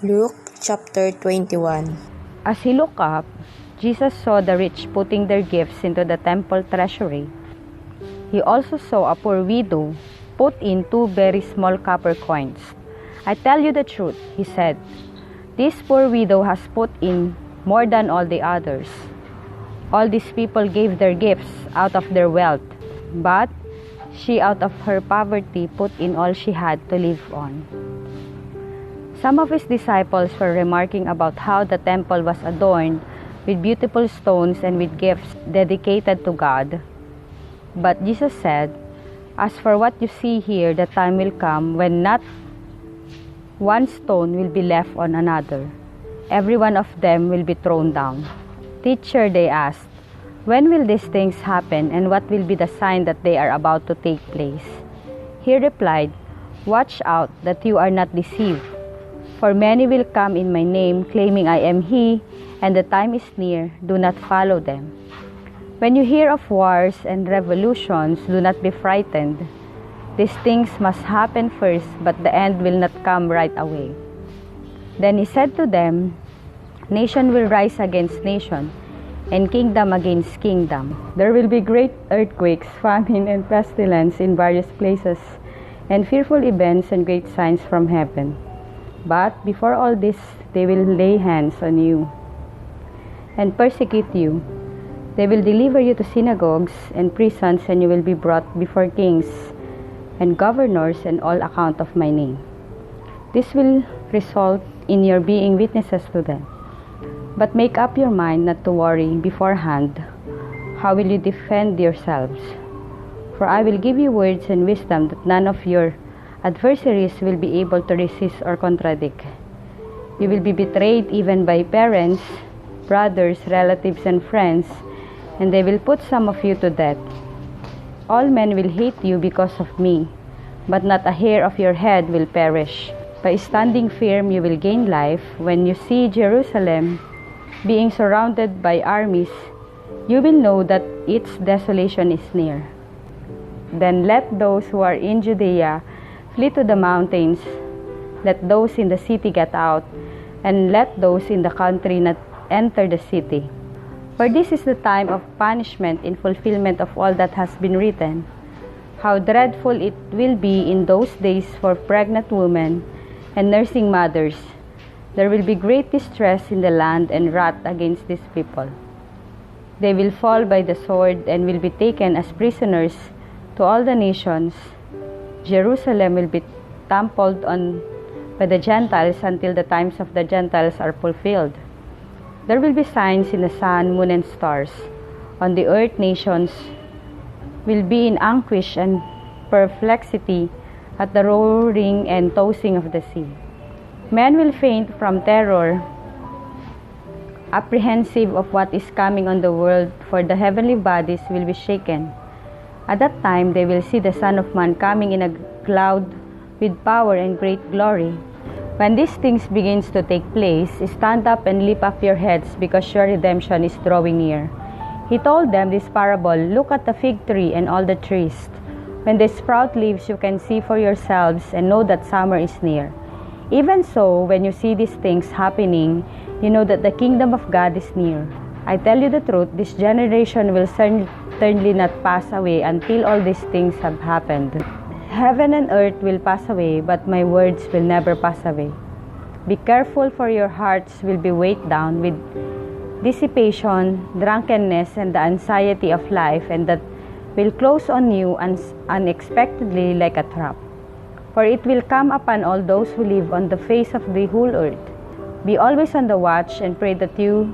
Luke chapter 21. As he looked up, Jesus saw the rich putting their gifts into the temple treasury. He also saw a poor widow put in 2 very small copper coins. "I tell you the truth," he said, "this poor widow has put in more than all the others. All these people gave their gifts out of their wealth, but she out of her poverty put in all she had to live on." Some of his disciples were remarking about how the temple was adorned with beautiful stones and with gifts dedicated to God. But Jesus said, "As for what you see here, the time will come when not one stone will be left on another. Every one of them will be thrown down." "Teacher," they asked, "when will these things happen, and what will be the sign that they are about to take place?" He replied, "Watch out that you are not deceived. For many will come in my name, claiming I am He, and the time is near. Do not follow them. When you hear of wars and revolutions, do not be frightened. These things must happen first, but the end will not come right away." Then he said to them, "Nation will rise against nation, and kingdom against kingdom. There will be great earthquakes, famine, and pestilence in various places, and fearful events and great signs from heaven. But before all this, they will lay hands on you and persecute you. They will deliver you to synagogues and prisons, and you will be brought before kings and governors on all account of my name. This will result in your being witnesses to them. But make up your mind not to worry beforehand. How will you defend yourselves? For I will give you words and wisdom that none of your adversaries will be able to resist or contradict. You will be betrayed even by parents, brothers, relatives, and friends, and they will put some of you to death. All men will hate you because of me, but not a hair of your head will perish. By standing firm, you will gain life. When you see Jerusalem being surrounded by armies, you will know that its desolation is near. Then let those who are in Judea flee to the mountains. Let those in the city get out, and let those in the country not enter the city. For this is the time of punishment in fulfillment of all that has been written. How dreadful it will be in those days for pregnant women and nursing mothers. There will be great distress in the land and wrath against these people. They will fall by the sword and will be taken as prisoners to all the nations. Jerusalem will be trampled on by the Gentiles until the times of the Gentiles are fulfilled. There will be signs in the sun, moon, and stars. On the earth, nations will be in anguish and perplexity at the roaring and tossing of the sea. Men will faint from terror, apprehensive of what is coming on the world, for the heavenly bodies will be shaken. At that time they will see the Son of Man coming in a cloud with power and great glory. When these things begins to take place, stand up and lift up your heads, because your redemption is drawing near. He told them this parable, "Look at the fig tree and all the trees. When they sprout leaves, you can see for yourselves and know that summer is near. Even so, when you see these things happening, you know that the kingdom of God is near. I tell you the truth, this generation will certainly not pass away until all these things have happened. Heaven and earth will pass away, but my words will never pass away. Be careful, for your hearts will be weighed down with dissipation, drunkenness, and the anxiety of life, and that will close on you unexpectedly like a trap. For it will come upon all those who live on the face of the whole earth. Be always on the watch and pray that you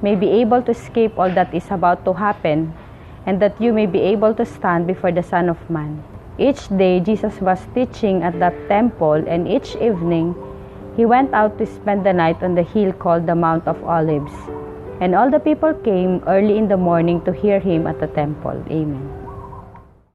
may be able to escape all that is about to happen, and that you may be able to stand before the Son of Man." Each day Jesus was teaching at that temple, and each evening he went out to spend the night on the hill called the Mount of Olives. And all the people came early in the morning to hear him at the temple. Amen.